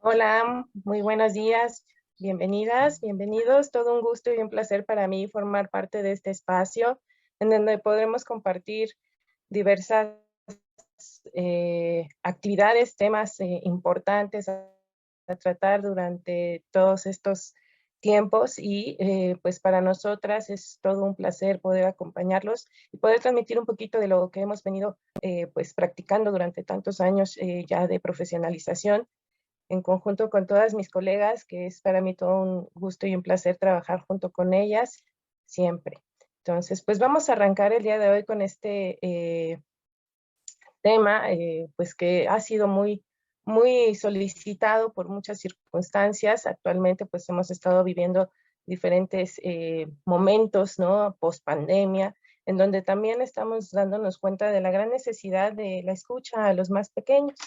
Hola, muy buenos días, bienvenidas, bienvenidos. Todo un gusto y un placer para mí formar parte de este espacio en donde podremos compartir diversas actividades, temas importantes a tratar durante todos estos tiempos y pues para nosotras es todo un placer poder acompañarlos y poder transmitir un poquito de lo que hemos venido pues practicando durante tantos años ya de profesionalización en conjunto con todas mis colegas, que es para mí todo un gusto y un placer trabajar junto con ellas siempre. Entonces, pues vamos a arrancar el día de hoy con este tema, pues que ha sido muy solicitado por muchas circunstancias. Actualmente, pues hemos estado viviendo diferentes momentos, ¿no? Post pandemia, en donde también estamos dándonos cuenta de la gran necesidad de la escucha a los más pequeños.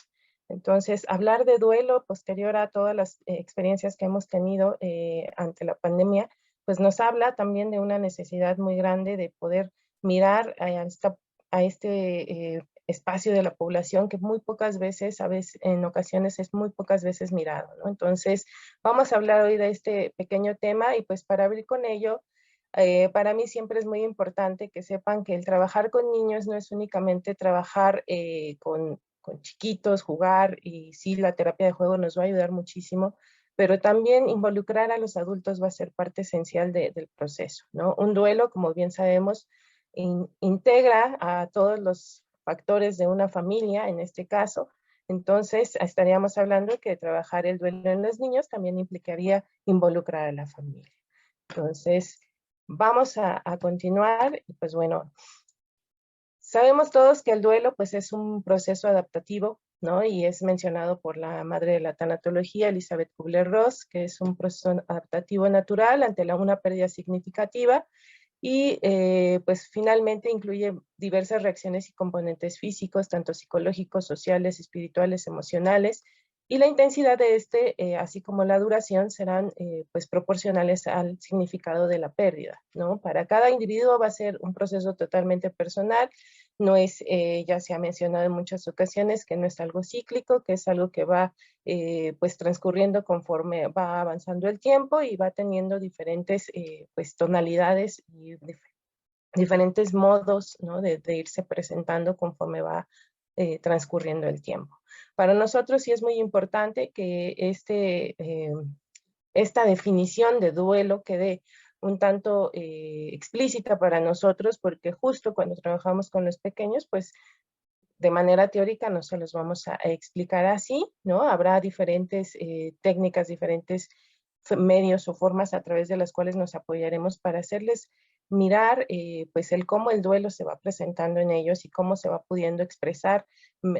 Entonces, hablar de duelo posterior a todas las experiencias que hemos tenido ante la pandemia, pues nos habla también de una necesidad muy grande de poder mirar a este espacio de la población que muy pocas veces, a veces, en ocasiones es muy pocas veces mirado, ¿no? Entonces, vamos a hablar hoy de este pequeño tema y pues para abrir con ello, para mí siempre es muy importante que sepan que el trabajar con niños no es únicamente trabajar con chiquitos, jugar, y sí, la terapia de juego nos va a ayudar muchísimo, pero también involucrar a los adultos va a ser parte esencial del proceso, ¿no? Un duelo, como bien sabemos, integra a todos los factores de una familia, en este caso. Entonces, estaríamos hablando que trabajar el duelo en los niños también implicaría involucrar a la familia. Entonces, vamos a continuar. Y pues bueno, sabemos todos que el duelo pues es un proceso adaptativo, ¿no? Y es mencionado por la madre de la tanatología, Elizabeth Kubler-Ross, que es un proceso adaptativo natural ante una pérdida significativa y pues finalmente incluye diversas reacciones y componentes físicos, tanto psicológicos, sociales, espirituales, emocionales, y la intensidad de así como la duración, serán pues proporcionales al significado de la pérdida, ¿no? Para cada individuo va a ser un proceso totalmente personal, no es, ya se ha mencionado en muchas ocasiones, que no es algo cíclico, que es algo que va pues transcurriendo conforme va avanzando el tiempo y va teniendo diferentes pues tonalidades y diferentes modos, ¿no? de irse presentando conforme va transcurriendo el tiempo. Para nosotros sí es muy importante que esta definición de duelo quede un tanto explícita para nosotros, porque justo cuando trabajamos con los pequeños, pues de manera teórica no se los vamos a explicar así, ¿no? Habrá diferentes técnicas, diferentes medios o formas a través de las cuales nos apoyaremos para hacerles mirar pues el cómo el duelo se va presentando en ellos y cómo se va pudiendo expresar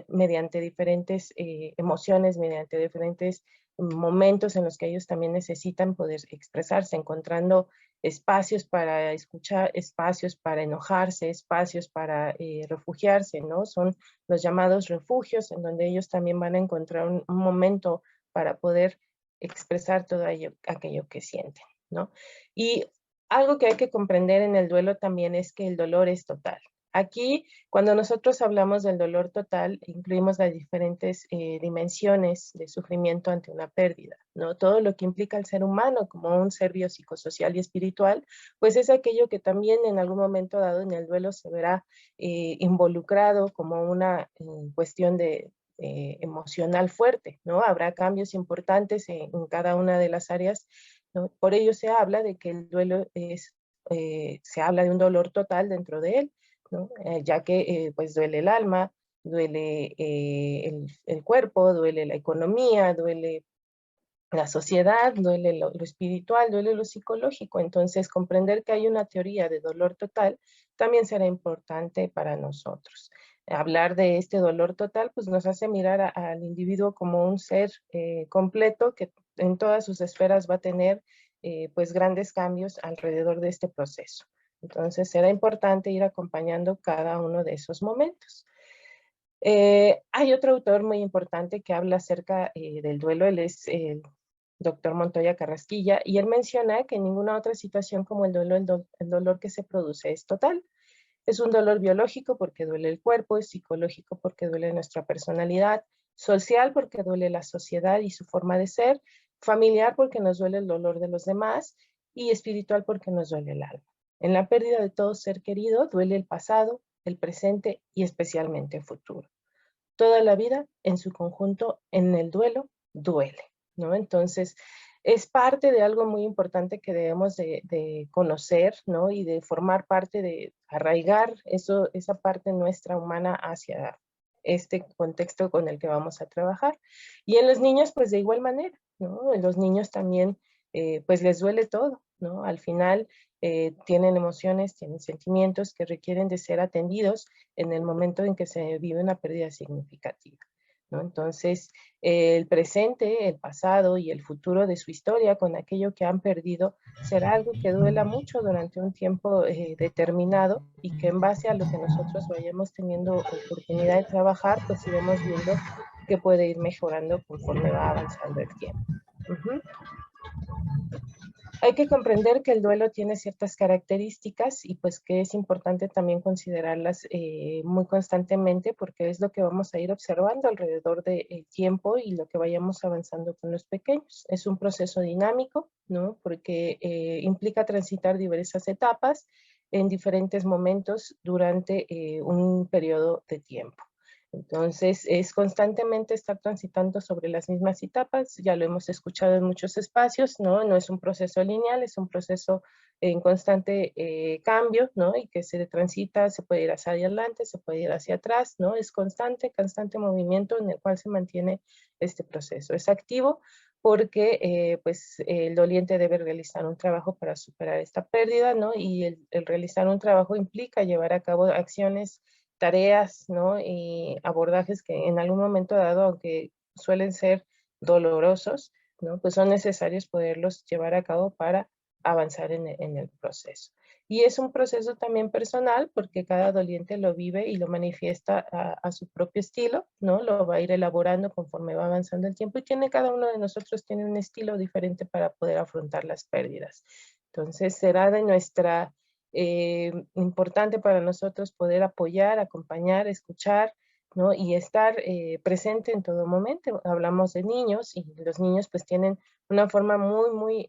mediante diferentes emociones, mediante diferentes momentos en los que ellos también necesitan poder expresarse, encontrando espacios para escuchar, espacios para enojarse, espacios para refugiarse, ¿no? Son los llamados refugios, en donde ellos también van a encontrar un momento para poder expresar todo aquello que sienten, ¿no? Y algo que hay que comprender en el duelo también es que el dolor es total. Aquí, cuando nosotros hablamos del dolor total, incluimos las diferentes dimensiones de sufrimiento ante una pérdida, ¿no? Todo lo que implica al ser humano como un ser biopsicosocial y espiritual, pues es aquello que también en algún momento dado en el duelo se verá involucrado como una cuestión de emocional fuerte, ¿no? Habrá cambios importantes en cada una de las áreas, ¿no? Por ello se habla de que el duelo se habla de un dolor total dentro de él, ¿no? Ya que pues duele el alma, duele el cuerpo, duele la economía, duele la sociedad, duele lo espiritual, duele lo psicológico. Entonces, comprender que hay una teoría de dolor total también será importante para nosotros. Hablar de este dolor total, pues nos hace mirar al individuo como un ser completo que en todas sus esferas va a tener pues grandes cambios alrededor de este proceso. Entonces, será importante ir acompañando cada uno de esos momentos. Hay otro autor muy importante que habla acerca del duelo, él es el doctor Montoya Carrasquilla, y él menciona que en ninguna otra situación como el duelo, el dolor que se produce es total. Es un dolor biológico porque duele el cuerpo, es psicológico porque duele nuestra personalidad, social porque duele la sociedad y su forma de ser, familiar porque nos duele el dolor de los demás y espiritual porque nos duele el alma. En la pérdida de todo ser querido duele el pasado, el presente y especialmente el futuro. Toda la vida en su conjunto en el duelo duele, ¿no? Entonces, es parte de algo muy importante que debemos de conocer, ¿no? Y de formar parte de arraigar eso, esa parte nuestra humana hacia este contexto con el que vamos a trabajar. Y en los niños, pues de igual manera, ¿no? En los niños también, pues les duele todo, ¿no? Al final tienen emociones, tienen sentimientos que requieren de ser atendidos en el momento en que se vive una pérdida significativa, ¿no? Entonces, el presente, el pasado y el futuro de su historia con aquello que han perdido será algo que duela mucho durante un tiempo determinado y que en base a lo que nosotros vayamos teniendo oportunidad de trabajar, pues iremos viendo que puede ir mejorando conforme va avanzando el tiempo. Ujú. Hay que comprender que el duelo tiene ciertas características y pues que es importante también considerarlas muy constantemente porque es lo que vamos a ir observando alrededor del tiempo y lo que vayamos avanzando con los pequeños. Es un proceso dinámico, ¿no? Porque implica transitar diversas etapas en diferentes momentos durante un periodo de tiempo. Entonces, es constantemente estar transitando sobre las mismas etapas, ya lo hemos escuchado en muchos espacios, ¿no? No es un proceso lineal, es un proceso en constante cambio, ¿no? Y que se transita, se puede ir hacia adelante, se puede ir hacia atrás, ¿no? Es constante, constante movimiento en el cual se mantiene este proceso. Es activo porque pues el doliente debe realizar un trabajo para superar esta pérdida, ¿no? Y el realizar un trabajo implica llevar a cabo acciones, tareas, ¿no? Y abordajes que en algún momento dado, aunque suelen ser dolorosos, ¿no? Pues son necesarios poderlos llevar a cabo para avanzar en el proceso. Y es un proceso también personal porque cada doliente lo vive y lo manifiesta a su propio estilo, ¿no? Lo va a ir elaborando conforme va avanzando el tiempo y tiene cada uno de nosotros tiene un estilo diferente para poder afrontar las pérdidas. Entonces será de nuestra importante para nosotros poder apoyar, acompañar, escuchar, ¿no? Y estar presente en todo momento. Hablamos de niños y los niños pues tienen una forma muy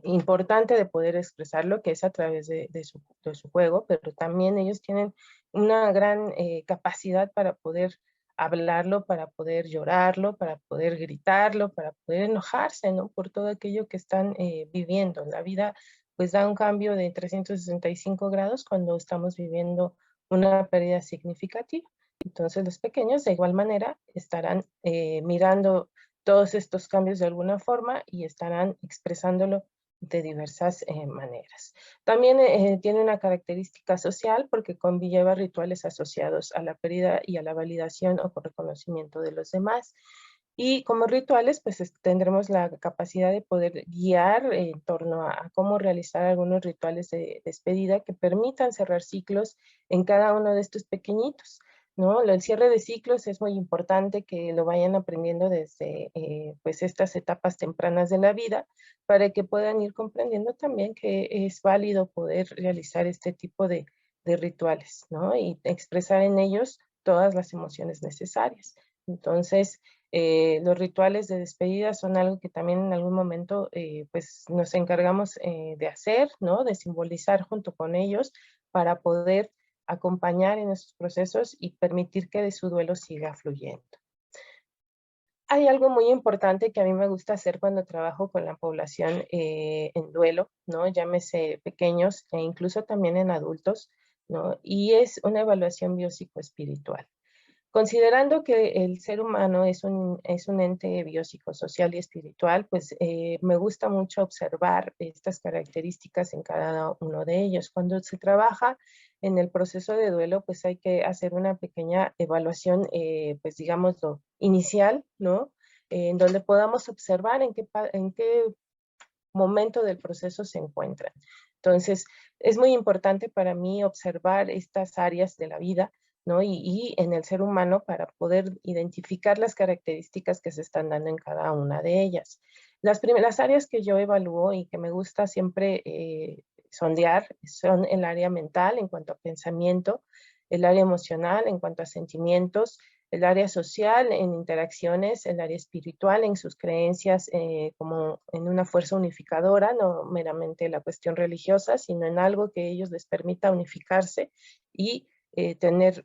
importante de poder expresarlo, que es a través de su juego, pero también ellos tienen una gran capacidad para poder hablarlo, para poder llorarlo, para poder gritarlo, para poder enojarse, ¿no? Por todo aquello que están viviendo. La vida pues da un cambio de 365 grados cuando estamos viviendo una pérdida significativa. Entonces los pequeños de igual manera estarán mirando todos estos cambios de alguna forma y estarán expresándolo de diversas maneras. También tiene una característica social porque conlleva rituales asociados a la pérdida y a la validación o reconocimiento de los demás. Y como rituales, pues tendremos la capacidad de poder guiar en torno a cómo realizar algunos rituales de despedida que permitan cerrar ciclos en cada uno de estos pequeñitos, ¿no? El cierre de ciclos es muy importante que lo vayan aprendiendo desde pues estas etapas tempranas de la vida para que puedan ir comprendiendo también que es válido poder realizar este tipo de rituales, ¿no? Y expresar en ellos todas las emociones necesarias. Entonces, los rituales de despedida son algo que también en algún momento pues nos encargamos de hacer, ¿no? De simbolizar junto con ellos para poder acompañar en esos procesos y permitir que de su duelo siga fluyendo. Hay algo muy importante que a mí me gusta hacer cuando trabajo con la población en duelo, ¿no? Llámese pequeños e incluso también en adultos, ¿no? Y es una evaluación biopsicoespiritual. Considerando que el ser humano es un ente biopsicosocial y espiritual, pues me gusta mucho observar estas características en cada uno de ellos. Cuando se trabaja en el proceso de duelo, pues hay que hacer una pequeña evaluación, pues digámoslo, inicial, ¿no? En donde podamos observar en qué momento del proceso se encuentran. Entonces, es muy importante para mí observar estas áreas de la vida, ¿no? Y en el ser humano para poder identificar las características que se están dando en cada una de ellas. Las primeras áreas que yo evalúo y que me gusta siempre sondear son el área mental en cuanto a pensamiento, el área emocional en cuanto a sentimientos, el área social en interacciones, el área espiritual en sus creencias como en una fuerza unificadora, no meramente la cuestión religiosa, sino en algo que ellos les permita unificarse y tener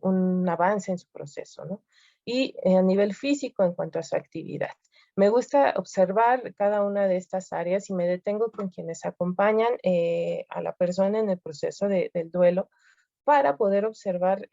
un avance en su proceso, ¿no? Y a nivel físico en cuanto a su actividad. Me gusta observar cada una de estas áreas y me detengo con quienes acompañan a la persona en el proceso del duelo para poder observar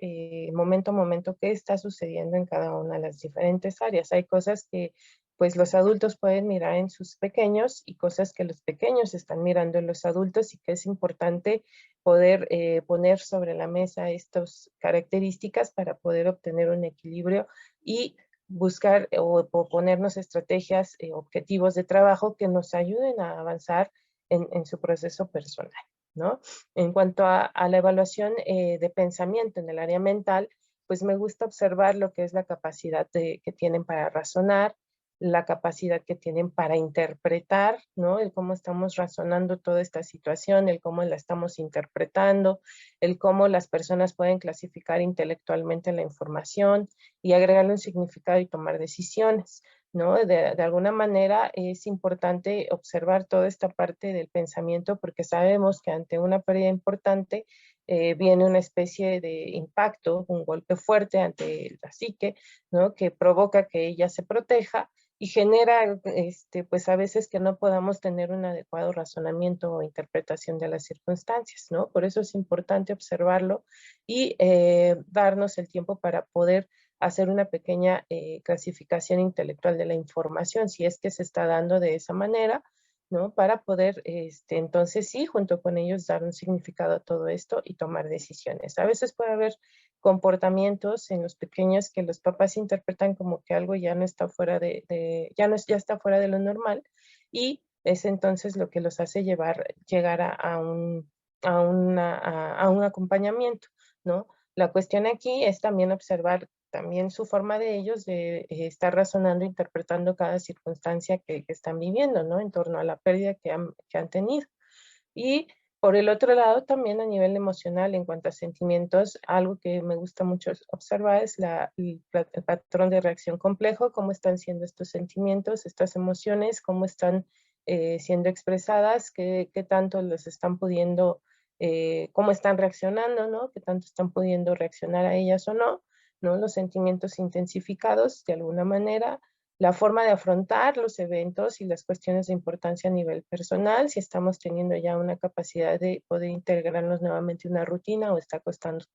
momento a momento qué está sucediendo en cada una de las diferentes áreas. Hay cosas que pues los adultos pueden mirar en sus pequeños y cosas que los pequeños están mirando en los adultos y que es importante poder poner sobre la mesa estas características para poder obtener un equilibrio y buscar o ponernos estrategias, objetivos de trabajo que nos ayuden a avanzar en su proceso personal, ¿no? En cuanto a la evaluación de pensamiento en el área mental, pues me gusta observar lo que es la capacidad que tienen para razonar, la capacidad que tienen para interpretar, ¿no? El cómo estamos razonando toda esta situación, el cómo la estamos interpretando, el cómo las personas pueden clasificar intelectualmente la información y agregarle un significado y tomar decisiones, ¿no? De alguna manera es importante observar toda esta parte del pensamiento porque sabemos que ante una pérdida importante viene una especie de impacto, un golpe fuerte ante la psique, ¿no? Que provoca que ella se proteja y genera, pues a veces que no podamos tener un adecuado razonamiento o interpretación de las circunstancias, ¿no? Por eso es importante observarlo y darnos el tiempo para poder hacer una pequeña clasificación intelectual de la información, si es que se está dando de esa manera, ¿no? Para poder, entonces sí, junto con ellos dar un significado a todo esto y tomar decisiones. A veces puede haber comportamientos en los pequeños que los papás interpretan como que algo ya no está fuera ya está fuera de lo normal y es entonces lo que los hace llegar a un acompañamiento, ¿no? La cuestión aquí es también observar también su forma de ellos de estar razonando, interpretando cada circunstancia que están viviendo, ¿no? En torno a la pérdida que han tenido. Y por el otro lado, también a nivel emocional, en cuanto a sentimientos, algo que me gusta mucho observar es el patrón de reacción complejo, cómo están siendo estos sentimientos, estas emociones, cómo están siendo expresadas, qué tanto los están pudiendo, cómo están reaccionando, ¿no? Qué tanto están pudiendo reaccionar a ellas o no, ¿no? Los sentimientos intensificados de alguna manera, la forma de afrontar los eventos y las cuestiones de importancia a nivel personal, si estamos teniendo ya una capacidad de poder integrarnos nuevamente en una rutina o está costando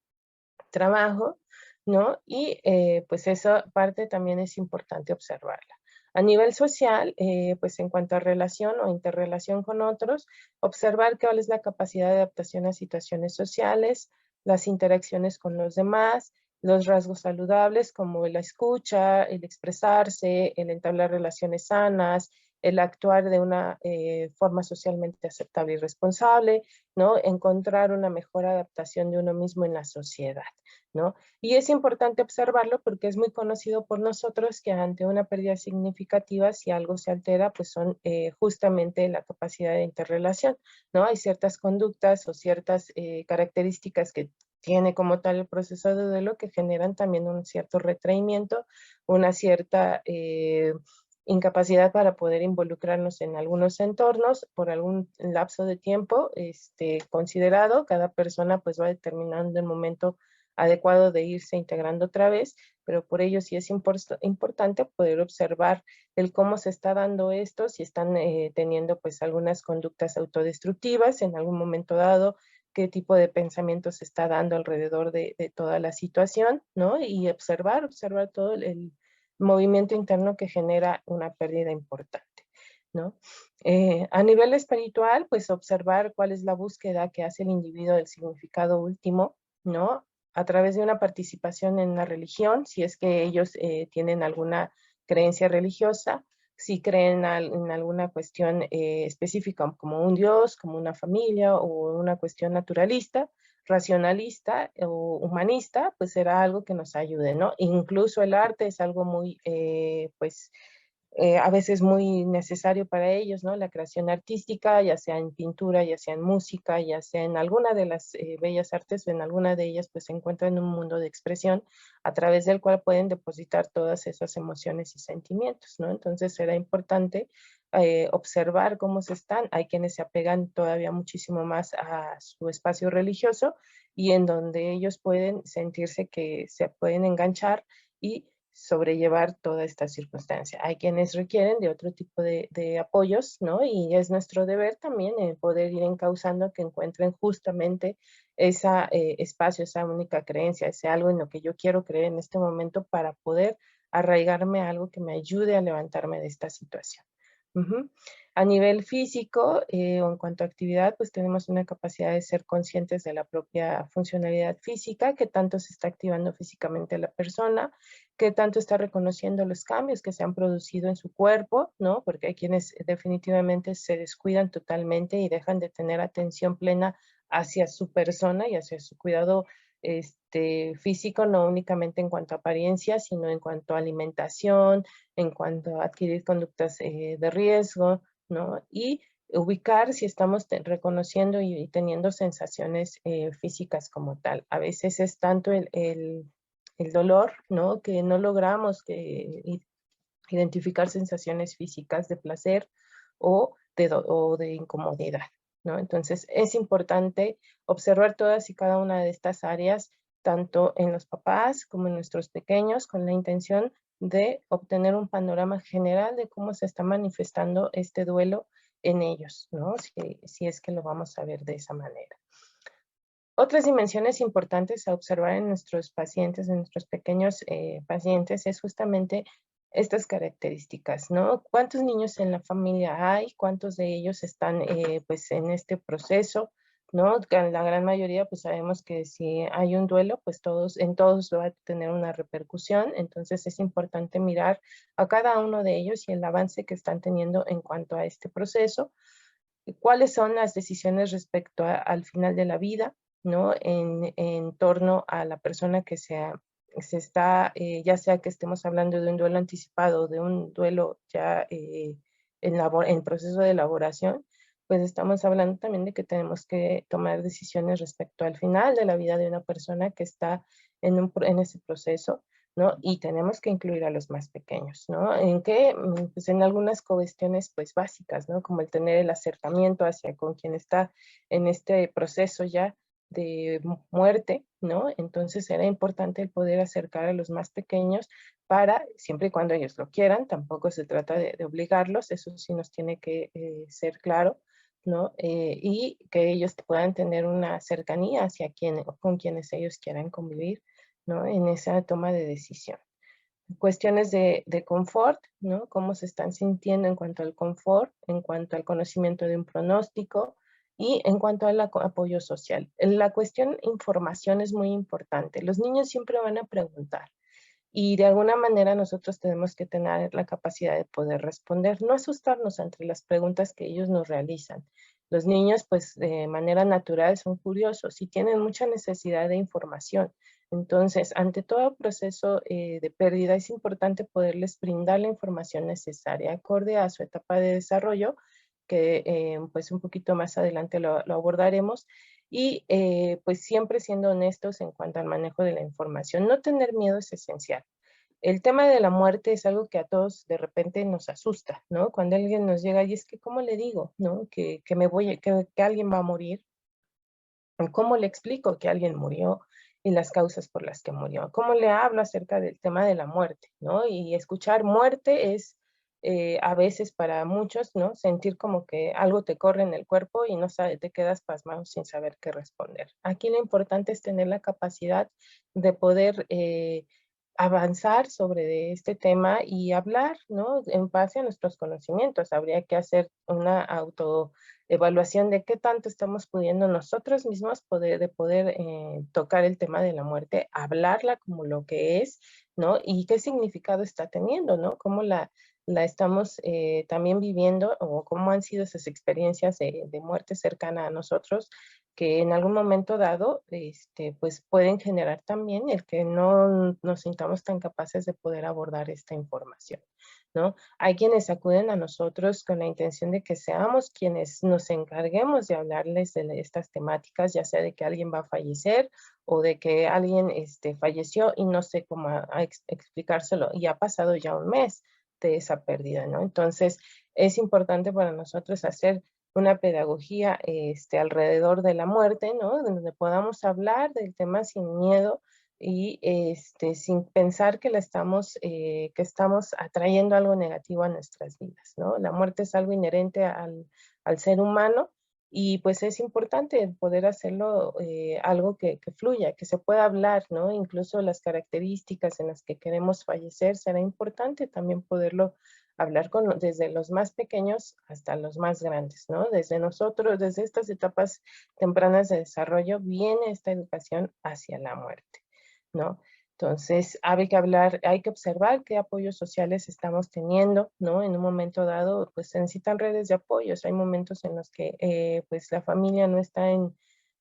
trabajo, ¿no? Y pues esa parte también es importante observarla. A nivel social, pues en cuanto a relación o interrelación con otros, observar cuál es la capacidad de adaptación a situaciones sociales, las interacciones con los demás, los rasgos saludables como la escucha, el expresarse, el entablar relaciones sanas, el actuar de una forma socialmente aceptable y responsable, ¿no? Encontrar una mejor adaptación de uno mismo en la sociedad, ¿no? Y es importante observarlo porque es muy conocido por nosotros que ante una pérdida significativa, si algo se altera, pues son justamente la capacidad de interrelación, ¿no? Hay ciertas conductas o ciertas características que tiene como tal el proceso de duelo que generan también un cierto retraimiento, una cierta incapacidad para poder involucrarnos en algunos entornos por algún lapso de tiempo considerado. Cada persona pues va determinando el momento adecuado de irse integrando otra vez, pero por ello sí es importante poder observar el cómo se está dando esto, si están teniendo pues algunas conductas autodestructivas en algún momento dado, qué tipo de pensamiento se está dando alrededor de toda la situación, ¿no? Y observar todo el movimiento interno que genera una pérdida importante, ¿no? A nivel espiritual, pues observar cuál es la búsqueda que hace el individuo del significado último, ¿no? A través de una participación en una religión, si es que ellos tienen alguna creencia religiosa, si creen en alguna cuestión específica como un dios, como una familia o una cuestión naturalista, racionalista o humanista, pues será algo que nos ayude, ¿no? Incluso el arte es algo muy, pues, a veces muy necesario para ellos, ¿no? La creación artística, ya sea en pintura, ya sea en música, ya sea en alguna de las bellas artes, o en alguna de ellas, pues se encuentran en un mundo de expresión a través del cual pueden depositar todas esas emociones y sentimientos, ¿no? Entonces será importante observar cómo se están. Hay quienes se apegan todavía muchísimo más a su espacio religioso y en donde ellos pueden sentirse que se pueden enganchar y sobrellevar toda esta circunstancia. Hay quienes requieren de otro tipo de apoyos, ¿no? Y es nuestro deber también poder ir encauzando que encuentren justamente ese espacio, esa única creencia, ese algo en lo que yo quiero creer en este momento para poder arraigarme a algo que me ayude a levantarme de esta situación. Ujú. A nivel físico, o en cuanto a actividad, pues tenemos una capacidad de ser conscientes de la propia funcionalidad física, que tanto se está activando físicamente la persona, que tanto está reconociendo los cambios que se han producido en su cuerpo, ¿no? Porque hay quienes definitivamente se descuidan totalmente y dejan de tener atención plena hacia su persona y hacia su cuidado físico, no únicamente en cuanto a apariencia, sino en cuanto a alimentación, en cuanto a adquirir conductas de riesgo, ¿no? Y ubicar si estamos reconociendo y teniendo sensaciones físicas como tal. A veces es tanto el dolor, ¿no? Que no logramos identificar sensaciones físicas de placer o de incomodidad, ¿no? Entonces es importante observar todas y cada una de estas áreas, tanto en los papás como en nuestros pequeños, con la intención de obtener un panorama general de cómo se está manifestando este duelo en ellos, ¿no? Si es que lo vamos a ver de esa manera. Otras dimensiones importantes a observar en nuestros pacientes, en nuestros pequeños pacientes, es justamente estas características, ¿no? ¿Cuántos niños en la familia hay? ¿Cuántos de ellos están pues en este proceso? ¿No? La gran mayoría pues sabemos que si hay un duelo pues en todos va a tener una repercusión, entonces es importante mirar a cada uno de ellos y el avance que están teniendo en cuanto a este proceso, cuáles son las decisiones respecto al final de la vida, ¿no? En torno a la persona que se está, ya sea que estemos hablando de un duelo anticipado o de un duelo ya en proceso de elaboración, pues estamos hablando también de que tenemos que tomar decisiones respecto al final de la vida de una persona que está en ese proceso, ¿no? Y tenemos que incluir a los más pequeños, ¿no? ¿En qué? Pues en algunas cuestiones, pues básicas, ¿no? Como el tener el acercamiento hacia con quien está en este proceso ya de muerte, ¿no? Entonces era importante el poder acercar a los más pequeños para, siempre y cuando ellos lo quieran, tampoco se trata de obligarlos, eso sí nos tiene que ser claro, ¿no? Y que ellos puedan tener una cercanía hacia con quienes ellos quieran convivir, ¿no? En esa toma de decisión. Cuestiones de confort, ¿no? Cómo se están sintiendo en cuanto al confort, en cuanto al conocimiento de un pronóstico y en cuanto al apoyo social. En la cuestión información es muy importante. Los niños siempre van a preguntar y de alguna manera nosotros tenemos que tener la capacidad de poder responder, no asustarnos ante las preguntas que ellos nos realizan. Los niños, pues de manera natural, son curiosos y tienen mucha necesidad de información. Entonces, ante todo proceso de pérdida, es importante poderles brindar la información necesaria acorde a su etapa de desarrollo, que pues un poquito más adelante lo abordaremos, y pues siempre siendo honestos en cuanto al manejo de la información. No tener miedo es esencial. El tema de la muerte es algo que a todos de repente nos asusta, ¿no? Cuando alguien nos llega y es que, ¿cómo le digo, no? Que alguien va a morir. ¿Cómo le explico que alguien murió y las causas por las que murió? ¿Cómo le hablo acerca del tema de la muerte, no? Y escuchar muerte es a veces para muchos, ¿no? Sentir como que algo te corre en el cuerpo y no sabes, te quedas pasmado sin saber qué responder. Aquí lo importante es tener la capacidad de poder avanzar sobre este tema y hablar, ¿no? En base a nuestros conocimientos. Habría que hacer una autoevaluación de qué tanto estamos pudiendo nosotros mismos poder tocar el tema de la muerte, hablarla como lo que es, ¿no? Y qué significado está teniendo, ¿no? Cómo la estamos también viviendo o cómo han sido esas experiencias de muerte cercana a nosotros que en algún momento dado, pues pueden generar también el que no nos sintamos tan capaces de poder abordar esta información, ¿no? Hay quienes acuden a nosotros con la intención de que seamos quienes nos encarguemos de hablarles de estas temáticas, ya sea de que alguien va a fallecer o de que alguien falleció y no sé cómo explicárselo, y ha pasado ya un mes de esa pérdida, ¿no? Entonces, es importante para nosotros hacer una pedagogía alrededor de la muerte, ¿no? Donde podamos hablar del tema sin miedo y sin pensar que que estamos atrayendo algo negativo a nuestras vidas, ¿no? La muerte es algo inherente al ser humano y pues es importante poder hacerlo algo que fluya, que se pueda hablar, ¿no? Incluso las características en las que queremos fallecer, será importante también poderlo hablar desde los más pequeños hasta los más grandes, ¿no? Desde nosotros, desde estas etapas tempranas de desarrollo, viene esta educación hacia la muerte, ¿no? Entonces, hay que hablar, hay que observar qué apoyos sociales estamos teniendo, ¿no? En un momento dado, pues se necesitan redes de apoyos. Hay momentos en los que, pues, la familia no está en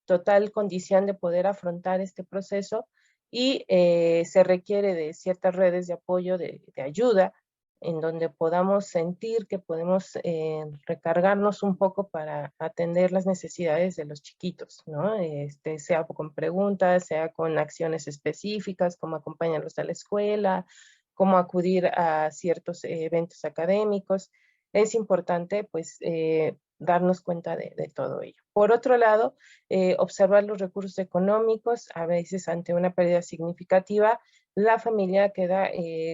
total condición de poder afrontar este proceso y se requiere de ciertas redes de apoyo, de ayuda, en donde podamos sentir que podemos recargarnos un poco para atender las necesidades de los chiquitos, ¿no? Sea con preguntas, sea con acciones específicas, como acompañarlos a la escuela, cómo acudir a ciertos eventos académicos. Es importante, pues, darnos cuenta de todo ello. Por otro lado, observar los recursos económicos, a veces ante una pérdida significativa, la familia queda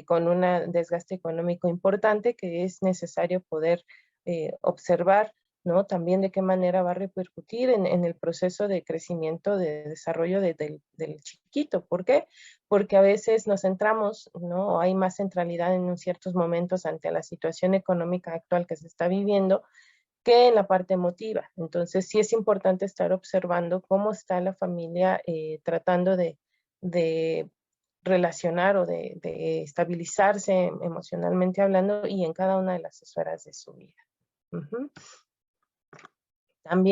con un desgaste económico importante que es necesario poder observar, ¿no? También de qué manera va a repercutir en el proceso de crecimiento, de desarrollo del chiquito. ¿Por qué? Porque a veces nos centramos, ¿no? Hay más centralidad en ciertos momentos ante la situación económica actual que se está viviendo que en la parte emotiva. Entonces, sí es importante estar observando cómo está la familia tratando de relacionar o de estabilizarse emocionalmente hablando y en cada una de las esferas de su vida. Ujú. También